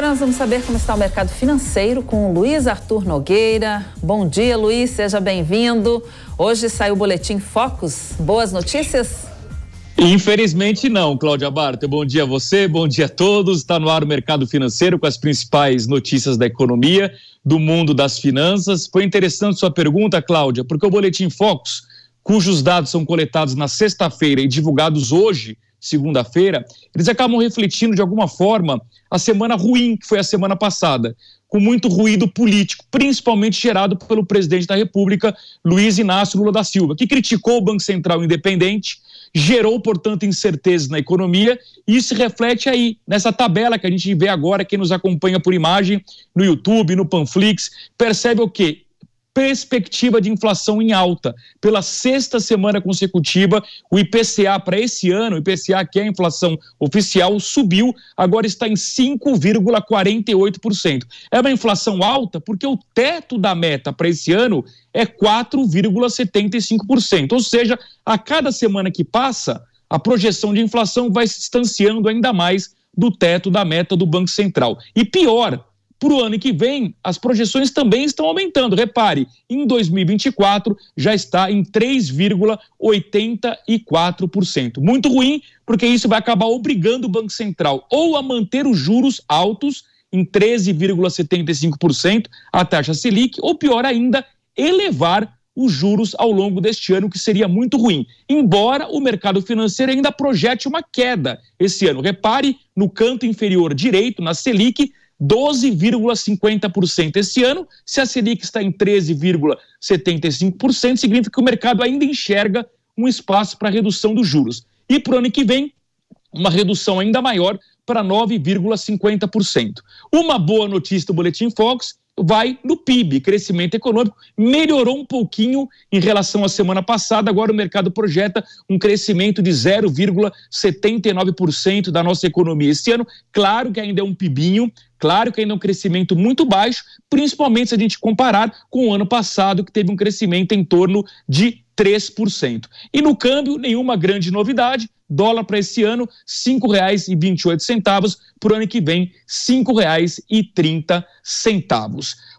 Agora nós vamos saber como está o mercado financeiro com o Luiz Arthur Nogueira. Bom dia, Luiz, seja bem-vindo. Hoje saiu o Boletim Focus. Boas notícias? Infelizmente não, Cláudia Barta. Bom dia a você, bom dia a todos. Está no ar o mercado financeiro com as principais notícias da economia, do mundo das finanças. Foi interessante sua pergunta, Cláudia, porque o Boletim Focus, cujos dados são coletados na sexta-feira e divulgados hoje, segunda-feira, eles acabam refletindo de alguma forma a semana ruim que foi a semana passada, com muito ruído político, principalmente gerado pelo presidente da República, Luiz Inácio Lula da Silva, que criticou o Banco Central independente, gerou, portanto, incertezas na economia, e isso se reflete aí, nessa tabela que a gente vê agora, quem nos acompanha por imagem, no YouTube, no Panflix, percebe o quê? Perspectiva de inflação em alta. Pela sexta semana consecutiva, o IPCA para esse ano, o IPCA, que é a inflação oficial, subiu, agora está em 5,48%. É uma inflação alta porque o teto da meta para esse ano é 4,75%. Ou seja, a cada semana que passa, a projeção de inflação vai se distanciando ainda mais do teto da meta do Banco Central. E pior, para o ano que vem, as projeções também estão aumentando. Repare, em 2024 já está em 3,84%. Muito ruim, porque isso vai acabar obrigando o Banco Central ou a manter os juros altos em 13,75%, a taxa Selic, ou pior ainda, elevar os juros ao longo deste ano, que seria muito ruim. Embora o mercado financeiro ainda projete uma queda esse ano. Repare no canto inferior direito, na Selic, 12,50% esse ano. Se a Selic está em 13,75%, significa que o mercado ainda enxerga um espaço para redução dos juros. E para o ano que vem, uma redução ainda maior para 9,50%. Uma boa notícia do Boletim Focus vai no PIB, crescimento econômico, melhorou um pouquinho em relação à semana passada, agora o mercado projeta um crescimento de 0,79% da nossa economia esse ano. Claro que ainda é um PIBinho, claro que ainda é um crescimento muito baixo, principalmente se a gente comparar com o ano passado, que teve um crescimento em torno de 3%. E no câmbio, nenhuma grande novidade. Dólar para esse ano, R$ 5,28, para o ano que vem, R$ 5,30.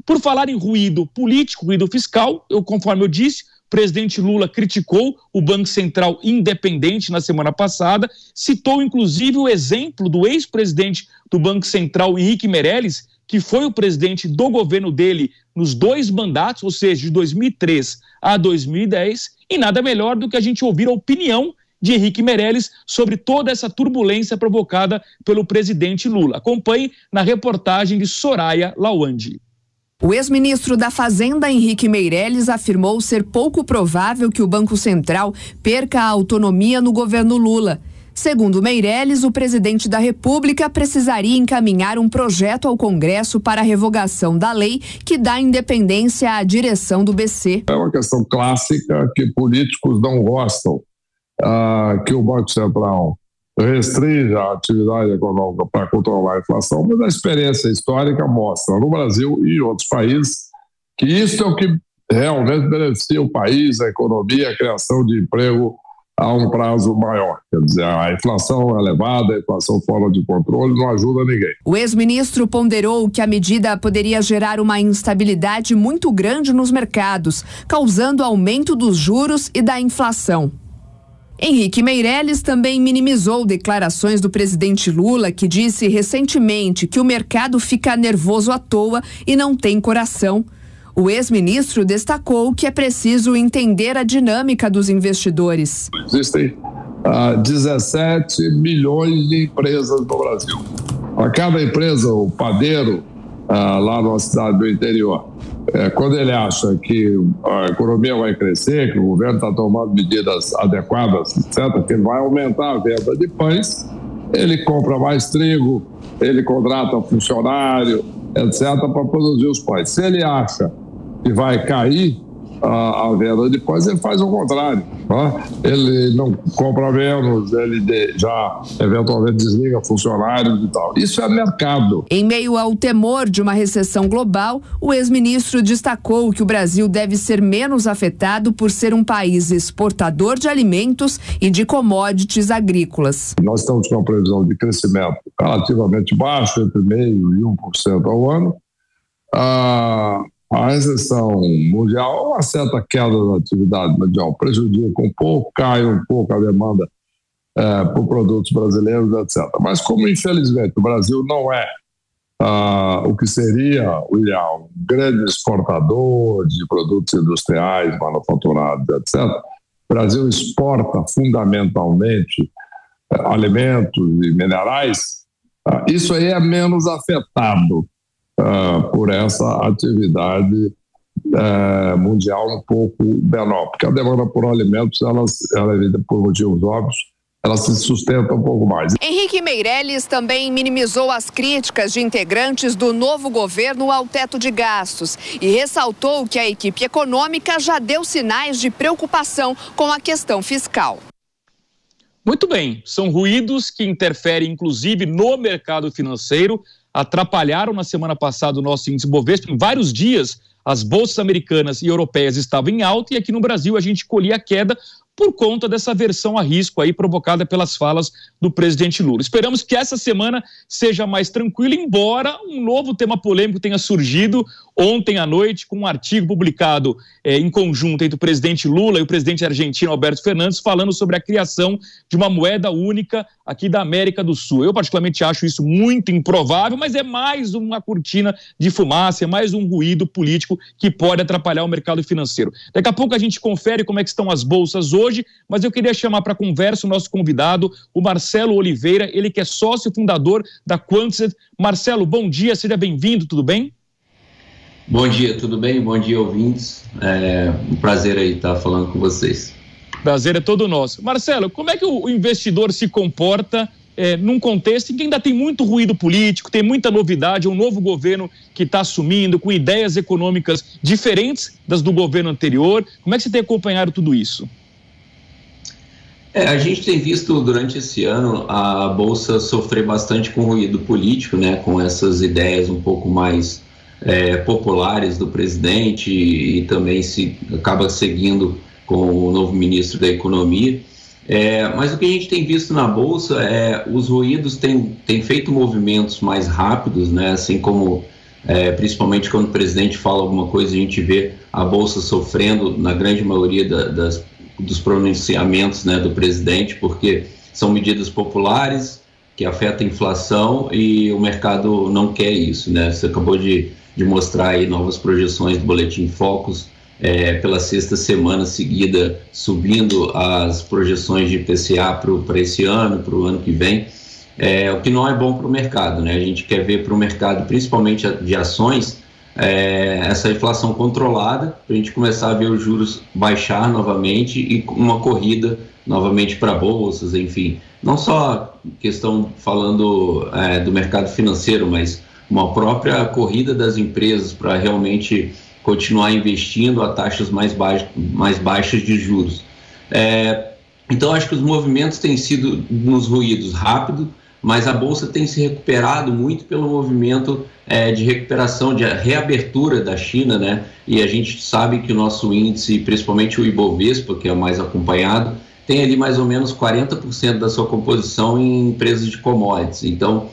Por falar em ruído político, ruído fiscal, conforme eu disse, o presidente Lula criticou o Banco Central independente na semana passada, citou inclusive o exemplo do ex-presidente do Banco Central, Henrique Meirelles, que foi o presidente do governo dele nos 2 mandatos, ou seja, de 2003 a 2010, e nada melhor do que a gente ouvir a opinião de Henrique Meirelles sobre toda essa turbulência provocada pelo presidente Lula. Acompanhe na reportagem de Soraya Lawande. O ex-ministro da Fazenda, Henrique Meirelles, afirmou ser pouco provável que o Banco Central perca a autonomia no governo Lula. Segundo Meirelles, o presidente da República precisaria encaminhar um projeto ao Congresso para a revogação da lei que dá independência à direção do BC. É uma questão clássica que políticos não gostam. Que o Banco Central restrinja a atividade econômica para controlar a inflação, mas a experiência histórica mostra no Brasil e em outros países que isso é o que realmente beneficia o país, a economia, a criação de emprego a um prazo maior. Quer dizer, a inflação elevada, a inflação fora de controle não ajuda ninguém. O ex-ministro ponderou que a medida poderia gerar uma instabilidade muito grande nos mercados, causando aumento dos juros e da inflação. Henrique Meirelles também minimizou declarações do presidente Lula, que disse recentemente que o mercado fica nervoso à toa e não tem coração. O ex-ministro destacou que é preciso entender a dinâmica dos investidores. Existem 17 milhões de empresas no Brasil. A cada empresa, o padeiro, lá numa cidade do interior, quando ele acha que a economia vai crescer, que o governo está tomando medidas adequadas, etc., que vai aumentar a venda de pães, ele compra mais trigo, ele contrata funcionário, etc., para produzir os pães. Se ele acha que vai cair a venda de pães, ele faz o contrário. Ele não compra menos, ele já eventualmente desliga funcionários e tal. Isso é mercado. Em meio ao temor de uma recessão global, o ex-ministro destacou que o Brasil deve ser menos afetado por ser um país exportador de alimentos e de commodities agrícolas. Nós estamos com uma previsão de crescimento relativamente baixo, entre 0,5% e 1% ao ano. A recessão mundial, uma certa queda da atividade mundial prejudica um pouco, cai um pouco a demanda por produtos brasileiros, etc. Mas como, infelizmente, o Brasil não é o que seria o ideal, um grande exportador de produtos industriais, manufaturados, etc., o Brasil exporta fundamentalmente alimentos e minerais, isso aí é menos afetado por essa atividade mundial um pouco menor, porque a demanda por alimentos, ela por motivos óbvios, ela se sustenta um pouco mais. Henrique Meirelles também minimizou as críticas de integrantes do novo governo ao teto de gastos e ressaltou que a equipe econômica já deu sinais de preocupação com a questão fiscal. Muito bem, são ruídos que interferem inclusive no mercado financeiro, atrapalharam na semana passada o nosso índice Bovespa. Em vários dias, as bolsas americanas e europeias estavam em alta e aqui no Brasil a gente colhia a queda por conta dessa aversão a risco aí provocada pelas falas do presidente Lula. Esperamos que essa semana seja mais tranquila, embora um novo tema polêmico tenha surgido ontem à noite com um artigo publicado em conjunto entre o presidente Lula e o presidente argentino Alberto Fernandes, falando sobre a criação de uma moeda única aqui da América do Sul. Eu particularmente acho isso muito improvável, mas é mais uma cortina de fumaça, é mais um ruído político que pode atrapalhar o mercado financeiro. Daqui a pouco a gente confere como é que estão as bolsas hoje, mas eu queria chamar para conversa o nosso convidado, o Marcelo Oliveira, ele que é sócio fundador da Quantset. Marcelo, bom dia, seja bem-vindo, tudo bem? Bom dia, tudo bem? Bom dia, ouvintes. É um prazer aí estar falando com vocês. Prazer é todo nosso. Marcelo, como é que o investidor se comporta num contexto em que ainda tem muito ruído político, tem muita novidade, um novo governo que está assumindo, com ideias econômicas diferentes das do governo anterior? Como é que você tem acompanhado tudo isso? A gente tem visto durante esse ano a Bolsa sofrer bastante com ruído político, né, com essas ideias um pouco mais populares do presidente e também acaba seguindo com o novo ministro da Economia. Mas o que a gente tem visto na Bolsa os ruídos têm feito movimentos mais rápidos, né, assim como principalmente quando o presidente fala alguma coisa, a gente vê a Bolsa sofrendo na grande maioria dos pronunciamentos, né, do presidente, porque são medidas populares que afetam a inflação e o mercado não quer isso, né? Você acabou de mostrar aí novas projeções do Boletim Focus, pela sexta semana seguida subindo as projeções de IPCA para esse ano, para o ano que vem, o que não é bom para o mercado, né? A gente quer ver para o mercado, principalmente de ações, essa inflação controlada, para a gente começar a ver os juros baixar novamente e uma corrida novamente para bolsas, enfim. Não só questão falando do mercado financeiro, mas uma própria corrida das empresas para realmente continuar investindo a taxas mais baixas de juros. Então, acho que os movimentos têm sido nos ruídos rápido, mas a Bolsa tem se recuperado muito pelo movimento de recuperação, de reabertura da China, né? E a gente sabe que o nosso índice, principalmente o Ibovespa, que é o mais acompanhado, tem ali mais ou menos 40% da sua composição em empresas de commodities. Então,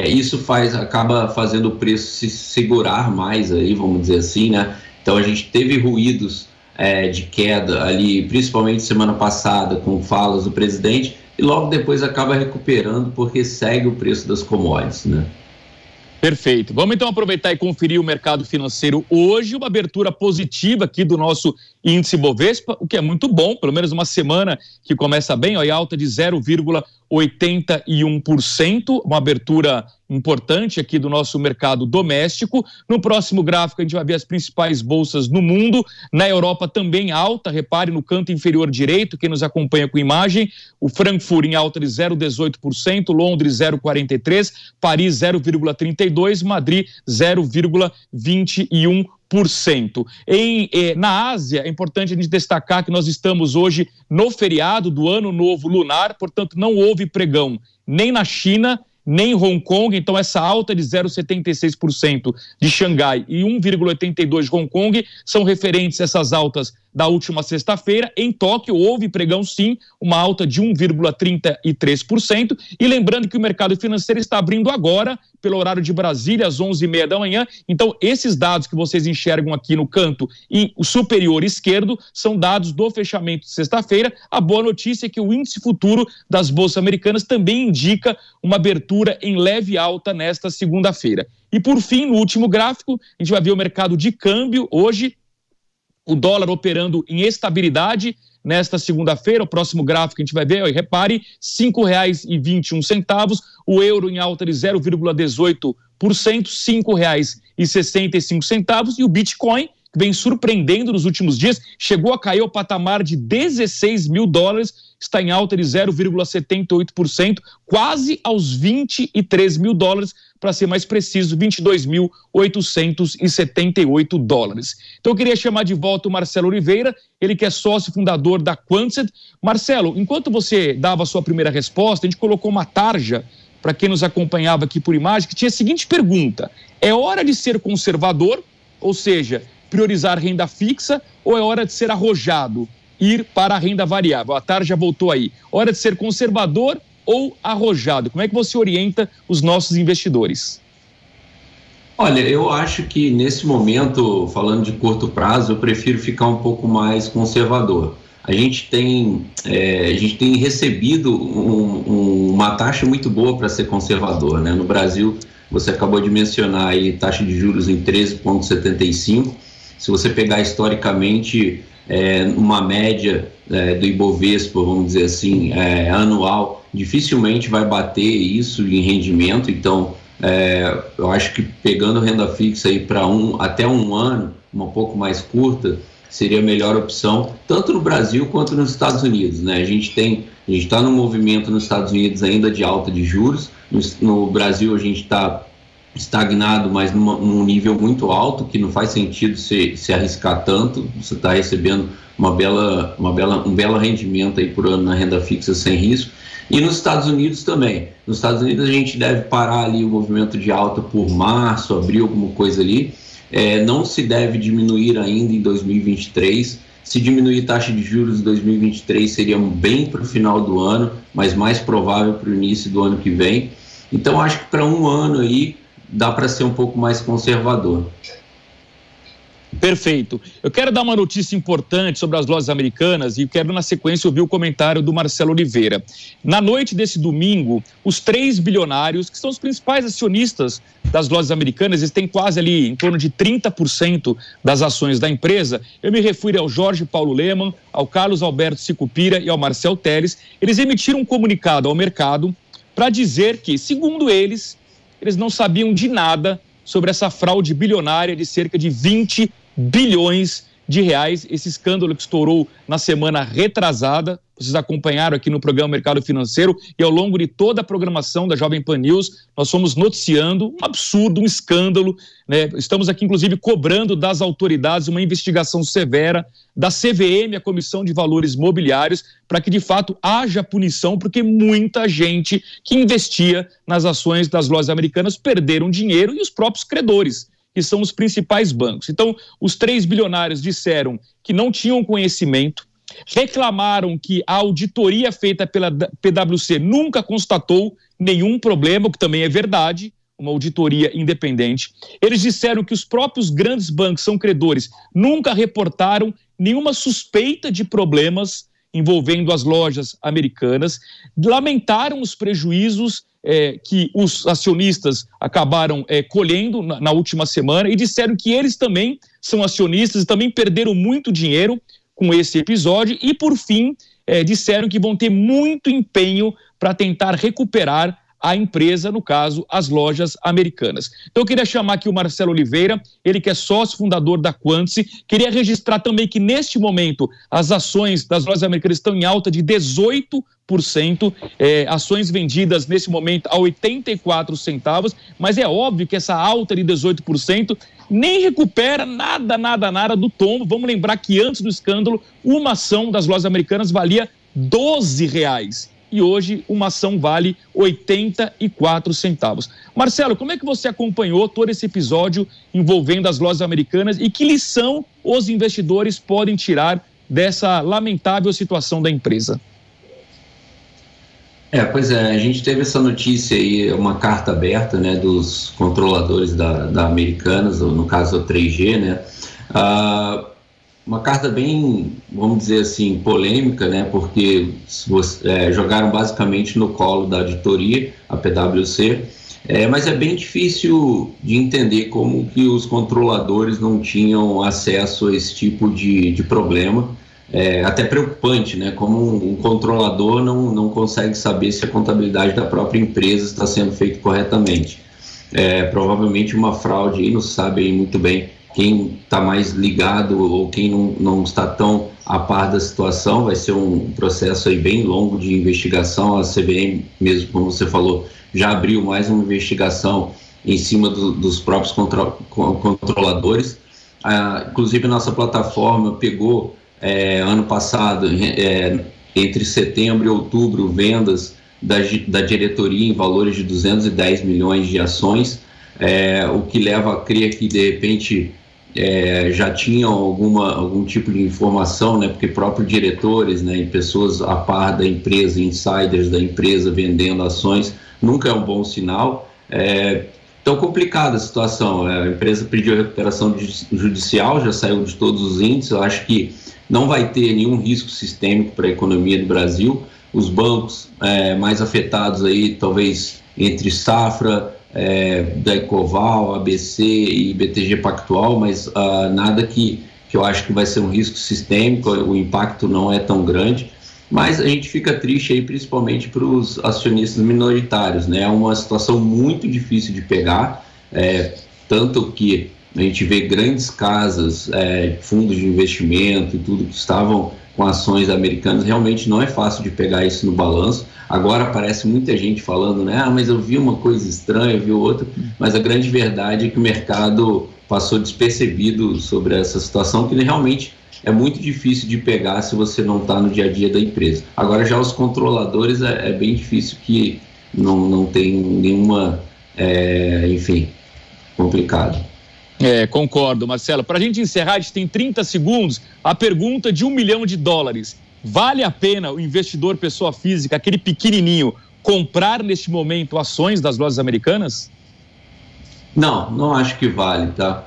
isso acaba fazendo o preço se segurar mais, aí, vamos dizer assim, né? Então, a gente teve ruídos de queda ali, principalmente semana passada, com falas do presidente, e logo depois acaba recuperando porque segue o preço das commodities, né? Perfeito. Vamos então aproveitar e conferir o mercado financeiro hoje, uma abertura positiva aqui do nosso índice Bovespa, o que é muito bom, pelo menos uma semana que começa bem, em alta de 0,81%, uma abertura importante aqui do nosso mercado doméstico. No próximo gráfico a gente vai ver as principais bolsas no mundo. Na Europa também alta, repare no canto inferior direito, quem nos acompanha com imagem, o Frankfurt em alta de 0,18%, Londres 0,43%, Paris 0,32%, Madrid 0,21%. Na Ásia, é importante a gente destacar que nós estamos hoje no feriado do Ano Novo Lunar, portanto não houve pregão nem na China, nem em Hong Kong, então essa alta de 0,76% de Xangai e 1,82% de Hong Kong são referentes a essas altas da última sexta-feira. Em Tóquio houve pregão sim, uma alta de 1,33%, e lembrando que o mercado financeiro está abrindo agora, pelo horário de Brasília, às 11h30 da manhã, então esses dados que vocês enxergam aqui no canto e o superior esquerdo são dados do fechamento de sexta-feira. A boa notícia é que o índice futuro das bolsas americanas também indica uma abertura em leve alta nesta segunda-feira. E por fim, no último gráfico, a gente vai ver o mercado de câmbio hoje, o dólar operando em estabilidade nesta segunda-feira. O próximo gráfico a gente vai ver, repare, R$ 5,21, o euro em alta de 0,18%, R$ 5,65, e o Bitcoin, que vem surpreendendo nos últimos dias, chegou a cair ao patamar de $16 mil, está em alta de 0,78%, quase aos $23 mil, para ser mais preciso, $22.878. Então eu queria chamar de volta o Marcelo Oliveira, ele que é sócio fundador da Quantset. Marcelo, enquanto você dava a sua primeira resposta, a gente colocou uma tarja para quem nos acompanhava aqui por imagem, que tinha a seguinte pergunta: é hora de ser conservador, ou seja, priorizar renda fixa, ou é hora de ser arrojado, ir para a renda variável? A tarja voltou aí. Hora de ser conservador ou arrojado? Como é que você orienta os nossos investidores? Olha, eu acho que nesse momento, falando de curto prazo, eu prefiro ficar um pouco mais conservador. A gente tem recebido uma taxa muito boa para ser conservador, né? No Brasil, você acabou de mencionar aí taxa de juros em 13,75%. Se você pegar historicamente uma média do Ibovespa, vamos dizer assim, anual, dificilmente vai bater isso em rendimento. Então, eu acho que pegando renda fixa aí para até um ano, uma pouco mais curta, seria a melhor opção, tanto no Brasil quanto nos Estados Unidos, né? A gente está num movimento nos Estados Unidos ainda de alta de juros. No Brasil a gente está estagnado, mas num nível muito alto, que não faz sentido se arriscar tanto. Você está recebendo um belo rendimento aí por ano na renda fixa sem risco. E nos Estados Unidos também. Nos Estados Unidos a gente deve parar ali o movimento de alta por março, abril, alguma coisa ali. Não se deve diminuir ainda em 2023. Se diminuir taxa de juros em 2023 seria bem para o final do ano, mas mais provável para o início do ano que vem. Então acho que para um ano aí dá para ser um pouco mais conservador. Perfeito. Eu quero dar uma notícia importante sobre as lojas americanas e quero, na sequência, ouvir o comentário do Marcelo Oliveira. Na noite desse domingo, os 3 bilionários, que são os principais acionistas das lojas americanas, eles têm quase ali em torno de 30% das ações da empresa. Eu me refiro ao Jorge Paulo Lemann, ao Carlos Alberto Sicupira e ao Marcel Telles. Eles emitiram um comunicado ao mercado para dizer que, segundo eles não sabiam de nada sobre essa fraude bilionária de cerca de 20 bilhões de reais, esse escândalo que estourou na semana retrasada. Vocês acompanharam aqui no programa Mercado Financeiro, e ao longo de toda a programação da Jovem Pan News, nós fomos noticiando um absurdo, um escândalo, né? Estamos aqui, inclusive, cobrando das autoridades uma investigação severa, da CVM, a Comissão de Valores Mobiliários, para que, de fato, haja punição, porque muita gente que investia nas ações das lojas americanas perderam dinheiro, e os próprios credores, que são os principais bancos. Então, os 3 bilionários disseram que não tinham conhecimento, reclamaram que a auditoria feita pela PwC nunca constatou nenhum problema, o que também é verdade, uma auditoria independente. Eles disseram que os próprios grandes bancos são credores, nunca reportaram nenhuma suspeita de problemas envolvendo as lojas americanas, lamentaram os prejuízos que os acionistas acabaram colhendo na última semana, e disseram que eles também são acionistas e também perderam muito dinheiro com esse episódio, e por fim disseram que vão ter muito empenho para tentar recuperar a empresa, no caso, as lojas americanas. Então eu queria chamar aqui o Marcelo Oliveira, ele que é sócio fundador da Quantice. Queria registrar também que neste momento as ações das lojas americanas estão em alta de 18%, ações vendidas nesse momento a 84 centavos, mas é óbvio que essa alta de 18% nem recupera nada do tombo. Vamos lembrar que antes do escândalo, uma ação das lojas americanas valia R$12 e hoje uma ação vale 84 centavos. Marcelo, como é que você acompanhou todo esse episódio envolvendo as lojas americanas e que lição os investidores podem tirar dessa lamentável situação da empresa? Pois é, a gente teve essa notícia aí, uma carta aberta, né, dos controladores da Americanas, ou no caso a 3G, né, uma carta bem, vamos dizer assim, polêmica, né, porque jogaram basicamente no colo da auditoria, a PwC, mas é bem difícil de entender como que os controladores não tinham acesso a esse tipo de problema. Até preocupante, né? Como um controlador não consegue saber se a contabilidade da própria empresa está sendo feita corretamente. Provavelmente uma fraude, e não se sabe aí muito bem quem está mais ligado ou quem não está tão a par da situação. Vai ser um processo aí bem longo de investigação. A CVM, mesmo como você falou, já abriu mais uma investigação em cima dos próprios controladores. Inclusive, a nossa plataforma pegou ano passado, entre setembro e outubro, vendas da diretoria em valores de 210 milhões de ações, o que leva a crer que de repente já tinham algum tipo de informação, né, porque próprios diretores, né, e pessoas a par da empresa, insiders da empresa vendendo ações, nunca é um bom sinal. Tão complicada a situação. A empresa pediu recuperação judicial, já saiu de todos os índices. Eu acho que não vai ter nenhum risco sistêmico para a economia do Brasil. Os bancos mais afetados aí, talvez entre Safra, da Ecoval, ABC e BTG Pactual, mas nada que eu acho que vai ser um risco sistêmico. O impacto não é tão grande, mas a gente fica triste aí, principalmente para os acionistas minoritários, né? É uma situação muito difícil de pegar, tanto que a gente vê grandes casas, fundos de investimento e tudo que estavam com ações americanas. Realmente não é fácil de pegar isso no balanço. Agora aparece muita gente falando, né? Mas eu vi uma coisa estranha, eu vi outra. Mas a grande verdade é que o mercado passou despercebido sobre essa situação, que realmente é muito difícil de pegar se você não está no dia a dia da empresa. Agora já os controladores é bem difícil, que não tem nenhuma, enfim, complicado. Concordo, Marcelo. Para a gente encerrar, a gente tem 30 segundos. A pergunta de $1 milhão. Vale a pena o investidor, pessoa física, aquele pequenininho, comprar neste momento ações das lojas americanas? Não acho que vale, tá?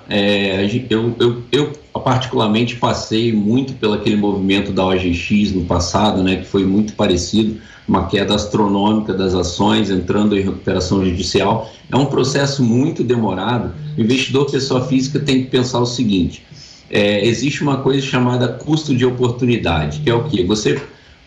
Eu particularmente passei muito pelo aquele movimento da OGX no passado, né, que foi muito parecido, uma queda astronômica das ações, entrando em recuperação judicial. É um processo muito demorado. O investidor, pessoa física, tem que pensar o seguinte: existe uma coisa chamada custo de oportunidade, que é o quê?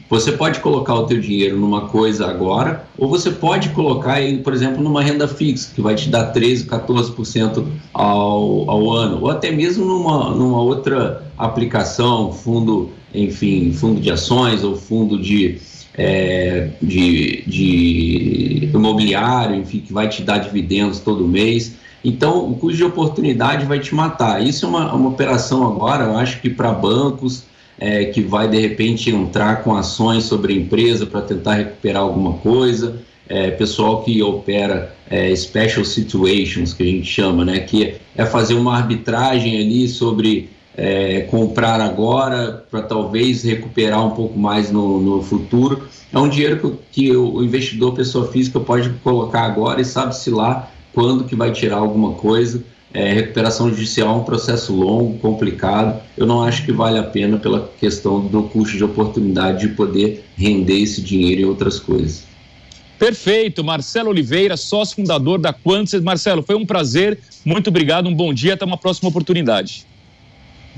Você pode colocar o teu dinheiro numa coisa agora, ou você pode colocar ele, por exemplo, numa renda fixa, que vai te dar 13%, 14% ao ano, ou até mesmo numa outra aplicação, fundo de ações ou fundo de imobiliário, enfim, que vai te dar dividendos todo mês. Então, o custo de oportunidade vai te matar. Isso é uma operação agora, eu acho que para bancos, que vai de repente entrar com ações sobre a empresa para tentar recuperar alguma coisa, pessoal que opera special situations, que a gente chama, né, que é fazer uma arbitragem ali sobre comprar agora para talvez recuperar um pouco mais no futuro. É um dinheiro que o investidor, pessoa física, pode colocar agora e sabe-se lá quando que vai tirar alguma coisa. Recuperação judicial é um processo longo, complicado. Eu não acho que vale a pena pela questão do custo de oportunidade de poder render esse dinheiro em outras coisas. Perfeito. Marcelo Oliveira, sócio fundador da Quantice. Marcelo, foi um prazer. Muito obrigado, um bom dia. Até uma próxima oportunidade.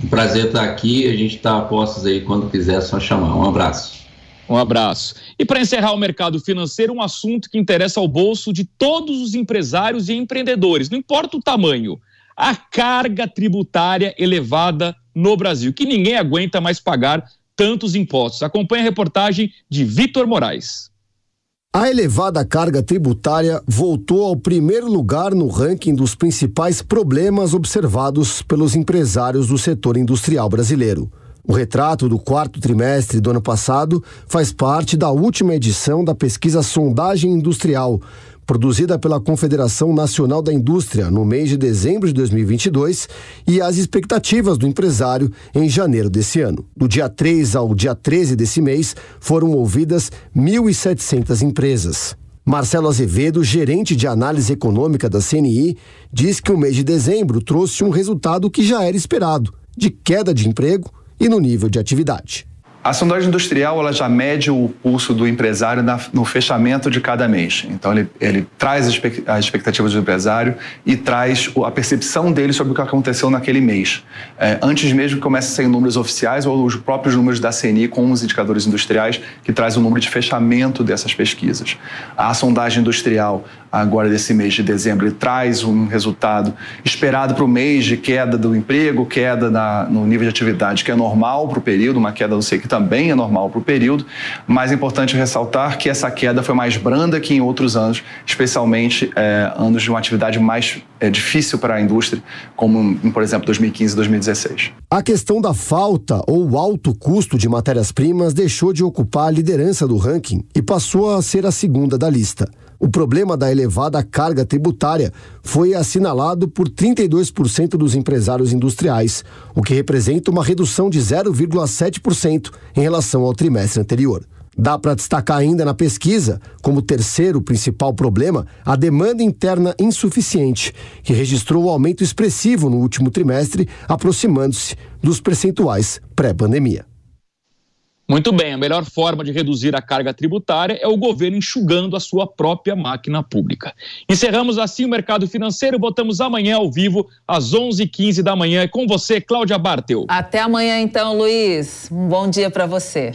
Um prazer estar aqui. A gente está a postos aí quando quiser, é só chamar. Um abraço. Um abraço. E para encerrar o mercado financeiro, um assunto que interessa ao bolso de todos os empresários e empreendedores, não importa o tamanho, a carga tributária elevada no Brasil, que ninguém aguenta mais pagar tantos impostos. Acompanhe a reportagem de Vitor Moraes. A elevada carga tributária voltou ao primeiro lugar no ranking dos principais problemas observados pelos empresários do setor industrial brasileiro. O retrato do quarto trimestre do ano passado faz parte da última edição da pesquisa Sondagem Industrial, produzida pela Confederação Nacional da Indústria no mês de dezembro de 2022 e as expectativas do empresário em janeiro desse ano. Do dia 3 ao dia 13 desse mês, foram ouvidas 1.700 empresas. Marcelo Azevedo, gerente de análise econômica da CNI, diz que o mês de dezembro trouxe um resultado que já era esperado, de queda de emprego e no nível de atividade. A sondagem industrial ela já mede o pulso do empresário no fechamento de cada mês. Então, ele traz as expectativas do empresário e traz a percepção dele sobre o que aconteceu naquele mês. Antes mesmo que comece a sair números oficiais ou os próprios números da CNI com os indicadores industriais, que traz o número de fechamento dessas pesquisas. A sondagem industrial, agora desse mês de dezembro, traz um resultado esperado para o mês de queda do emprego, queda no nível de atividade, que é normal para o período, uma queda, não sei, que também é normal para o período, mas é importante ressaltar que essa queda foi mais branda que em outros anos, especialmente anos de uma atividade mais difícil para a indústria, como, por exemplo, 2015 e 2016. A questão da falta ou alto custo de matérias-primas deixou de ocupar a liderança do ranking e passou a ser a segunda da lista. O problema da elevada carga tributária foi assinalado por 32% dos empresários industriais, o que representa uma redução de 0,7% em relação ao trimestre anterior. Dá para destacar ainda na pesquisa, como terceiro principal problema, a demanda interna insuficiente, que registrou um aumento expressivo no último trimestre, aproximando-se dos percentuais pré-pandemia. Muito bem, a melhor forma de reduzir a carga tributária é o governo enxugando a sua própria máquina pública. Encerramos assim o mercado financeiro, voltamos amanhã ao vivo às 11h15 da manhã. É com você, Cláudia Bartel. Até amanhã então, Luiz. Um bom dia para você.